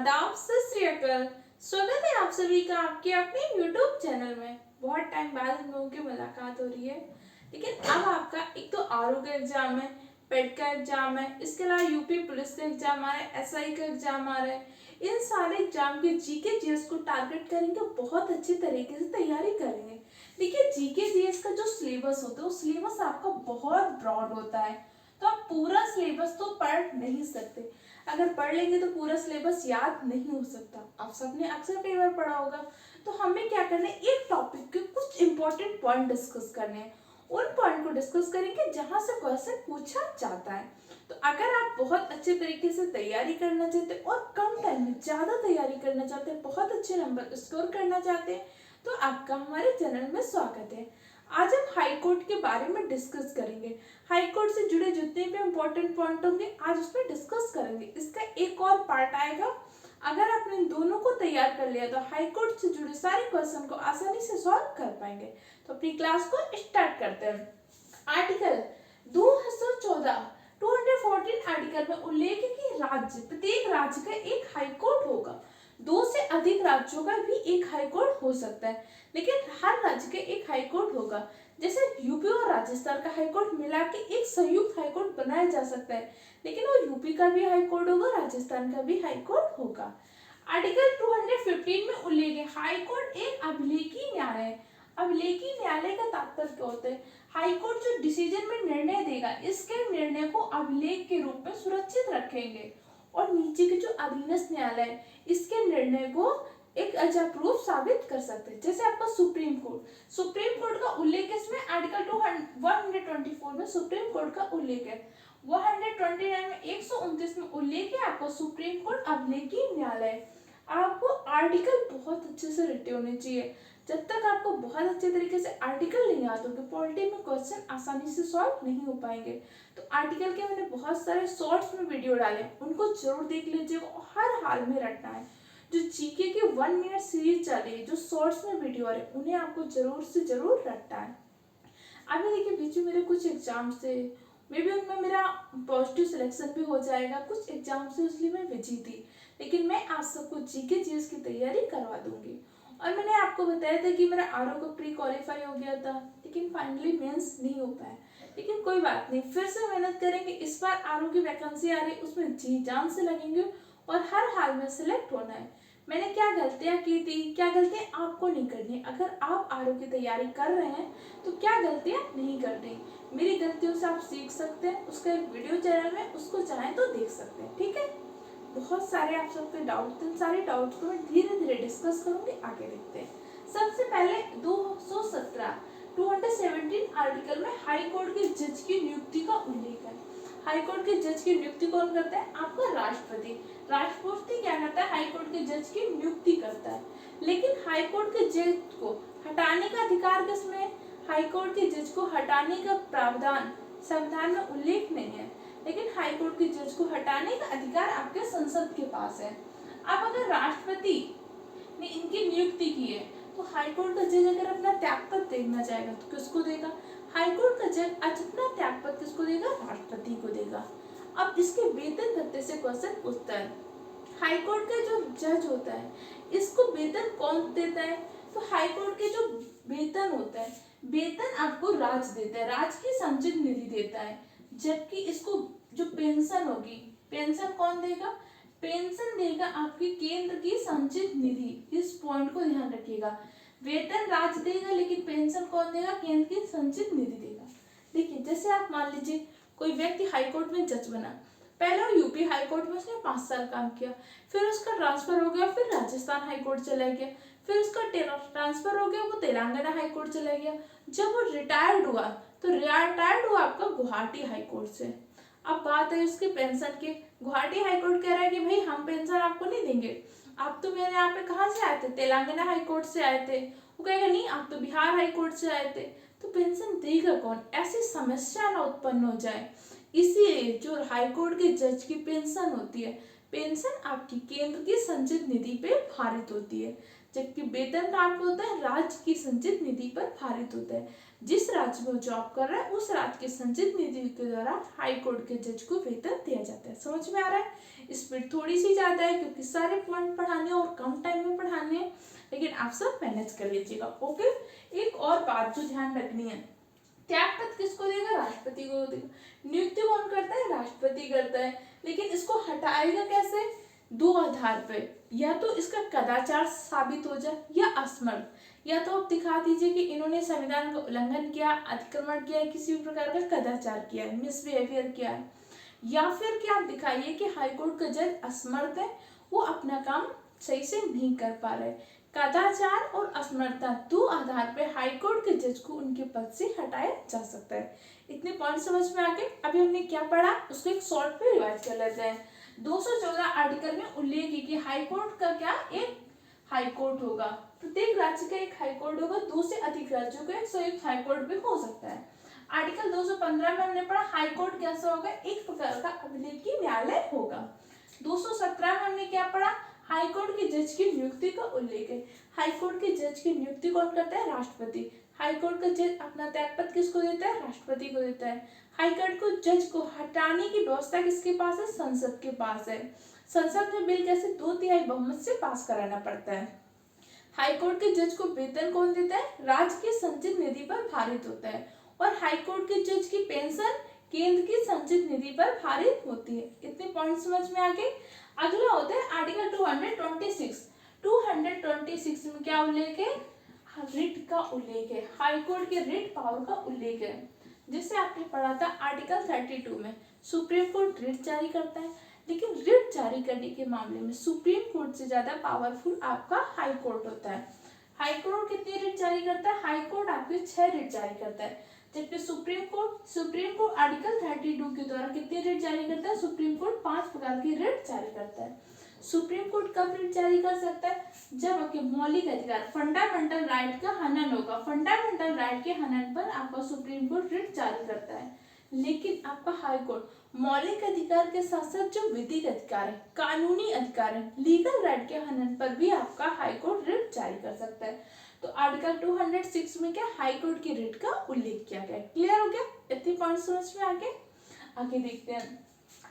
आदाब, सत श्री अकाल। स्वागत है आप सभी का आपके अपने YouTube चैनल में। बहुत टाइम बाद हम लोगों की मुलाकात हो रही है, लेकिन अब आपका एक तो आरओ का एग्जाम है, पेट का एग्जाम है, इसके अलावा यूपी पुलिस का एग्जाम आ रहा है, एसआई का एग्जाम आ रहा है। इन सारे एग्जाम के जीके जीएस को टारगेट करेंगे, बहुत अच्छे तरीके से तैयारी करेंगे। देखिए, जीके जीएस का जो सिलेबस होता है वो सिलेबस आपका बहुत ब्रॉड होता है, तो आप पूरा सिलेबस तो पढ़ नहीं सकते। अगर पढ़ लेंगे तो पूरा सिलेबस याद नहीं हो सकता। आप सबने अक्सर कई बार पढ़ा होगा। तो हमें क्या करना है, एक टॉपिक के कुछ इंपॉर्टेंट पॉइंट डिस्कस करने हैं। उन पॉइंट को डिस्कस करेंगे जहां से क्वेश्चन पूछा जाता है। तो अगर आप बहुत अच्छे तरीके से तैयारी करना चाहते हैं और कम टाइम में ज्यादा तैयारी करना चाहते हैं, बहुत अच्छे नंबर स्कोर करना चाहते हैं, तो आपका हमारे चैनल में स्वागत है। आज हम हाई कोर्ट के बारे में डिस्कस करेंगे। हाई कोर्ट से जुड़े जितने भी इम्पोर्टेंट पॉइंट होंगे आज उसमें डिस्कस करेंगे। इसका एक और पार्ट आएगा। अगर आपने इन दोनों को तैयार कर लिया तो हाई कोर्ट से जुड़े सारे क्वेश्चन को आसानी से सॉल्व कर पाएंगे। तो अपनी क्लास को स्टार्ट करते हैं। आर्टिकल 214 214 आर्टिकल में उल्लेख है कि प्रत्येक राज्य का एक हाई कोर्ट होगा। 2 से अधिक राज्यों का भी एक हाई कोर्ट हो सकता है, लेकिन हर राज्य का एक हाई कोर्ट होगा। जैसे यूपी और राजस्थान का हाई कोर्ट मिला के एक संयुक्त हाई कोर्ट बनाया जा सकता है, लेकिन वो यूपी का भी हाई कोर्ट होगा, राजस्थान का भी हाई कोर्ट होगा। आर्टिकल 215 में उल्लेख है हाई कोर्ट एक अभिलेखी न्यायालय है। अभिलेखी न्यायालय का तात्पर्य क्या होता है? हाई कोर्ट जो डिसीजन में निर्णय देगा, इसके निर्णय को अभिलेख के रूप में सुरक्षित रखेंगे। और नीचे के जो अधीनस्थ न्यायालय है, इसके निर्णय को एक अच्छा प्रूफ साबित कर सकते हैं। जैसे आपका सुप्रीम कोर्ट का उल्लेख इसमें आर्टिकल 124 में सुप्रीम कोर्ट का उल्लेख है। 129 में 129 में उल्लेख है आपको सुप्रीम कोर्ट अभिलेखी न्यायालय। आपको आर्टिकल बहुत अच्छे से रटे होने चाहिए। जब तक आपको बहुत अच्छे तरीके से आर्टिकल नहीं आते होंगे, पॉलिटी में क्वेश्चन आसानी से सॉल्व नहीं हो पाएंगे। तो आर्टिकल के मैंने बहुत सारे शॉर्ट्स में वीडियो डाले, उनको जरूर देख लीजिएगा और हर हाल में रटना है। जो जीके की 1 मिनट सीरीज चल रही है, जो शॉर्ट्स में वीडियो आ रहे हैं, उन्हें आपको जरूर से जरूर रटना है। अभी देखिए, बीच में मेरे कुछ एग्जाम से मे बी उनमें मेरा पॉजिटिव सिलेक्शन भी हो जाएगा, कुछ एग्जाम से, इसलिए मैं बिजी थी, लेकिन मैं आप सबको जीके जीएस की तैयारी करवा दूंगी। और मैंने आपको बताया था कि मेरा आरओ का प्री क्वालिफाई हो गया था, लेकिन फाइनली मेंस नहीं हो पाया। लेकिन कोई बात नहीं, फिर से मेहनत करेंगे। इस बार आरओ की वैकेंसी आ रही है, उसमें जी जान से लगेंगे और हर हाल में सिलेक्ट होना है। मैंने क्या गलतियां की थी, क्या गलतियां आपको नहीं करनी। अगर आप आरओ की तैयारी कर रहे हैं तो क्या गलतियां नहीं करनी, मेरी गलतियों से आप सीख सकते हैं। उसका एक वीडियो चैनल में, उसको चाहें तो देख सकते हैं, ठीक है। बहुत सारे आप सबके डाउट, इन सारे डाउट्स को मैं धीरे धीरे डिस्कस करूंगी। आगे देखते हैं। सबसे पहले 217 आर्टिकल में हाई कोर्ट के जज की नियुक्ति का उल्लेख है। हाई कोर्ट के जज की नियुक्ति कौन करता है? आपका राष्ट्रपति। राष्ट्रपति क्या करता है? हाई कोर्ट के जज की नियुक्ति करता है। लेकिन हाई कोर्ट के जज को हटाने का अधिकार किसमें है? हाई कोर्ट के जज को हटाने का प्रावधान संविधान में उल्लेख नहीं है, लेकिन हाई कोर्ट के जज को हटाने का अधिकार आपके संसद के पास है। अब अगर राष्ट्रपति ने इनकी नियुक्ति की है, तो हाई कोर्ट का जज अगर अपना त्यागपत्र देना चाहेगा तो किसको देगा? हाई कोर्ट का जज अपना त्यागपत्र किसको देगा? राष्ट्रपति को देगा। अब इसके वेतन भत्ते से क्वेश्चन पूछता है। हाई कोर्ट का जो जज होता है, इसको वेतन कौन देता है? तो हाई कोर्ट के जो वेतन होता है, वेतन आपको राज्य देता है, राज्य की संचित निधि देता है। जबकि इसको जो पेंशन होगी, पेंशन कौन देगा? पेंशन देगा आपकी केंद्र की संचित निधि। इस पॉइंट को ध्यान रखिएगा। वेतन राज्य देगा, लेकिन पेंशन कौन देगा? केंद्र की संचित निधि देगा। देखिए, जैसे आप मान लीजिए कोई व्यक्ति हाई कोर्ट में जज बना, पहले वो यूपी हाई कोर्ट में उसने 5 साल काम किया, फिर उसका ट्रांसफर हो गया, फिर राजस्थान हाई कोर्ट चला गया, फिर उसका ट्रांसफर हो गया, वो तेलंगाना हाई कोर्ट चला गया। जब वो रिटायर्ड हुआ, तो रिटायर्ड हुआ आपका गुवाहाटी हाई कोर्ट से। अब बात है उसकी पेंशन की। गुवाहाटी हाई कोर्ट कह रहा है कि भाई हम पेंशन आपको नहीं देंगे, आप तो मेरे यहाँ पे कहाँ से आए थे? तेलंगाना हाई कोर्ट से आए थे। वो कहेगा नहीं, आप तो बिहार हाई कोर्ट से आए थे। तो पेंशन देगा कौन? ऐसी समस्या ना उत्पन्न हो जाए, इसीलिए जो हाई कोर्ट के जज की पेंशन होती है, पेंशन आपकी केंद्र की संचित निधि पे भारित होती है। जबकि वेतन का अर्थ होता है राज्य की संचित निधि पर भारित होता है। जिस राज्य में वो जॉब कर रहा है उस राज्य की संचित निधि के द्वारा हाई कोर्ट के जज को वेतन दिया जाता है। समझ में आ रहा है? स्पीड थोड़ी सी ज्यादा है क्योंकि सारे पॉइंट पढ़ाने और कम टाइम में पढ़ाने हैं, लेकिन आप सब मैनेज कर लीजिएगा। ओके, एक और बात जो ध्यान रखनी है, त्यागपत्र किसको देगा? राष्ट्रपति को देगा। नियुक्ति कौन करता है? राष्ट्रपति करता है। लेकिन इसको हटाएगा कैसे? दो आधार पे, या तो इसका कदाचार साबित हो जाए या असमर्थ। या तो आप दिखा दीजिए कि इन्होंने संविधान का उल्लंघन किया, अतिक्रमण किया, किसी भी प्रकार का कदाचार किया है, मिसबिहेवियर किया है। या फिर क्या आप दिखाइए कि हाईकोर्ट का जज असमर्थ है, वो अपना काम सही से नहीं कर पा रहे। कदाचार और असमर्थता दो आधार पर हाईकोर्ट के जज को उनके पद से हटाया जा सकता है। इतने पॉइंट समझ में आ गए? अभी हमने क्या पढ़ा उसको एक शॉर्ट पे रिवाइज कर लेते हैं। 214 आर्टिकल में उल्लेख है कि हाईकोर्ट का क्या एक हाईकोर्ट होगा, प्रत्येक राज्य का एक हाईकोर्ट होगा, दो से अधिक राज्यों का एक संयुक्त हाईकोर्ट भी हो सकता है। आर्टिकल 215 में हमने पढ़ा हाईकोर्ट कैसा होगा? एक प्रकार का अभिलेखीय न्यायालय होगा। 217 में हमने क्या पढ़ा? हाईकोर्ट के जज की नियुक्ति का उल्लेख है। हाईकोर्ट के जज की नियुक्ति कौन करता है? राष्ट्रपति। हाईकोर्ट का जज अपना त्यागपत्र किसको देता है? राष्ट्रपति को देता है। हाईकोर्ट को जज को हटाने की व्यवस्था किसके पास है? संसद के पास है। संसद में बिल कैसे 2/3 बहुमत से पास कराना पड़ता है। हाईकोर्ट के जज को वेतन कौन देता है? राज्य की संचित निधि पर भारित होता है। और हाईकोर्ट के जज की पेंशन केंद्र की संचित निधि पर भारित होती है। इतने पॉइंट समझ में आ गए? अगला होता है आर्टिकल 226। 226 में क्या उल्लेख है? रिट का उल्लेख है। हाईकोर्ट के रिट पावर का उल्लेख है। जिससे आपने पढ़ा था आर्टिकल 32 में सुप्रीम कोर्ट रिट जारी करता है, लेकिन रिट जारी करने के मामले में सुप्रीम कोर्ट से ज्यादा पावरफुल आपका हाई कोर्ट होता है। हाई कोर्ट कितनी रिट जारी करता है? हाई कोर्ट आपके 6 रिट जारी करता है, जबकि सुप्रीम कोर्ट आर्टिकल 32 के द्वारा कितनी रिट जारी करता है? सुप्रीम कोर्ट 5 प्रकार की रिट जारी करता है। सुप्रीम कोर्ट कब रिट जारी कर सकता है? जब आपके मौलिक अधिकार फंडामेंटल राइट का हनन होगा। फंडामेंटल राइट के हनन पर आपका सुप्रीम कोर्ट रिट जारी करता है। लेकिन आपका हाई कोर्ट मौलिक अधिकार के साथ साथ जो विधिक अधिकार है, कानूनी अधिकार है, लीगल राइट के हनन पर भी आपका हाई कोर्ट रिट जारी कर सकता है। तो आर्टिकल 206 में क्या हाई कोर्ट की रिट का उल्लेख किया गया। क्लियर हो गया? इतने पॉइंट समझ में आगे देखते हैं।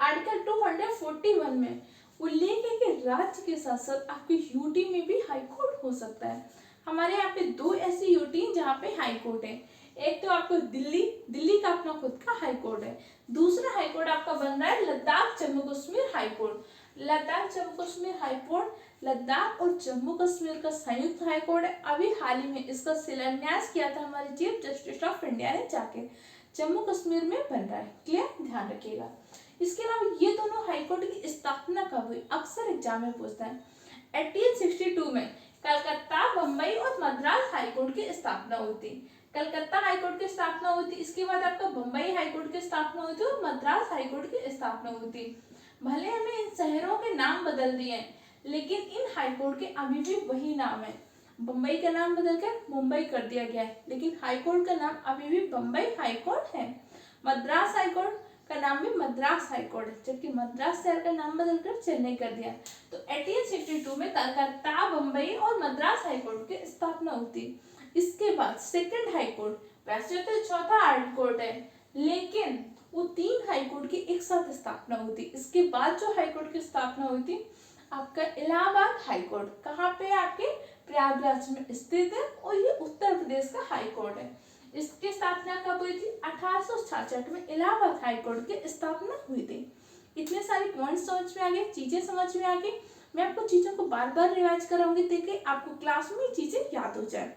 आर्टिकल 241 में उल्लेख है कि राज्य के साथ साथ आपके यूटी में भी हाई कोर्ट हो सकता है। हमारे यहाँ पे दो ऐसी यूटी हैं जहाँ पे हाई कोर्ट है। एक तो आपको दिल्ली का अपना खुद का हाई कोर्ट है। दूसरा हाई कोर्ट आपका बन रहा है Ladakh Jammu Kashmir high court. Ladakh Jammu Kashmir high court Ladakh और जम्मू कश्मीर का संयुक्त हाई कोर्ट है। अभी हाल ही में इसका शिलान्यास किया था हमारे चीफ जस्टिस ऑफ इंडिया ने जाके, जम्मू कश्मीर में बन रहा है। क्लियर? ध्यान रखिएगा। इसके अलावा ये दोनों हाईकोर्ट की स्थापना कब हुई? अक्सर एग्जाम में पूछता है। 1862 में कलकत्ता, बम्बई और मद्रास हाईकोर्ट की स्थापना हुई थी। कलकत्ता हाईकोर्ट की स्थापना हुई थी, इसके बाद आपका बम्बई हाईकोर्ट की स्थापना हुई थी और मद्रास हाईकोर्ट की स्थापना हुई थी। भले हमने इन शहरों के नाम बदल दिए हैं, लेकिन इन हाईकोर्ट के अभी भी वही नाम है। बम्बई का नाम बदलकर मुंबई कर दिया गया है, लेकिन हाईकोर्ट का नाम अभी भी बम्बई हाईकोर्ट है। मद्रास हाईकोर्ट का नाम भी मद्रास हाईकोर्ट है, जबकि मद्रास शहर का नाम बदलकर चेन्नई कर दिया। तो 1862 में कलकत्ता, बम्बई और मद्रास हाईकोर्ट की स्थापना हुई थी। इसके बाद सेकंड हाईकोर्ट वैसे तो चौथा हाईकोर्ट है, लेकिन वो 3 हाईकोर्ट की एक साथ स्थापना हुई थी। इसके बाद जो हाईकोर्ट की स्थापना हुई थी आपका इलाहाबाद हाईकोर्ट, कहाँ पे? आपके प्रयागराज में स्थित है और ये उत्तर प्रदेश का हाईकोर्ट है। इसकी स्थापना कब हुई थी? 1866 में इलाहाबाद हाईकोर्ट की स्थापना हुई थी। इतने सारे पॉइंट्स समझ में आ गए, चीजें समझ में आ गई। मैं आपको चीजों को बार बार रिवाइज कराऊंगी ताकि आपको क्लास में चीजें याद हो जाए।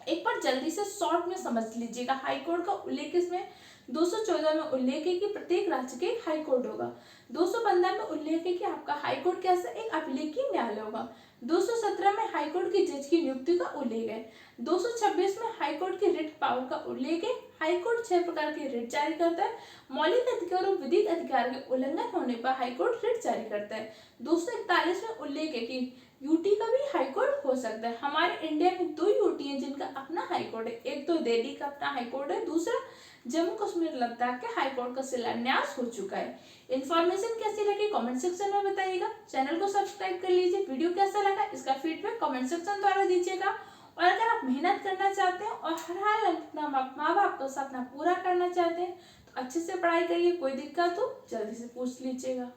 एक बार जल्दी से शॉर्ट में समझ लीजिएगा। हाईकोर्ट का उल्लेख इसमें 214 में उल्लेख है कि प्रत्येक राज्य के एक हाईकोर्ट होगा। 215 में उल्लेख है कि आपका हाईकोर्ट कैसा? एक अभिलेखीय न्यायालय होगा। 217 में हाईकोर्ट के जज की नियुक्ति का उल्लेख है। 226 में हाईकोर्ट की रिट पावर का उल्लेख है। हाईकोर्ट 6 प्रकार की रिट जारी करता है। मौलिक अधिकार और विधिक अधिकार के उल्लंघन होने पर हाईकोर्ट रिट जारी करता है। 241 में उल्लेख है कि यूटी का भी हाईकोर्ट हो सकता है। हमारे इंडिया में 2 यूटी हैं जिनका अपना हाईकोर्ट है। एक तो दिल्ली का अपना हाईकोर्ट है, दूसरा जम्मू कश्मीर लद्दाख के हाईकोर्ट का शिलान्यास हो चुका है। इन्फॉर्मेशन कैसी लगी कमेंट सेक्शन में बताइएगा। चैनल को सब्सक्राइब कर लीजिए। वीडियो कैसा लगा इसका फीडबैक कमेंट सेक्शन द्वारा दीजिएगा। और अगर आप मेहनत करना चाहते हैं और हर हाल अपना माँ बाप का सपना पूरा करना चाहते हैं तो अच्छे से पढ़ाई करिए। कोई दिक्कत हो जल्दी से पूछ लीजिएगा।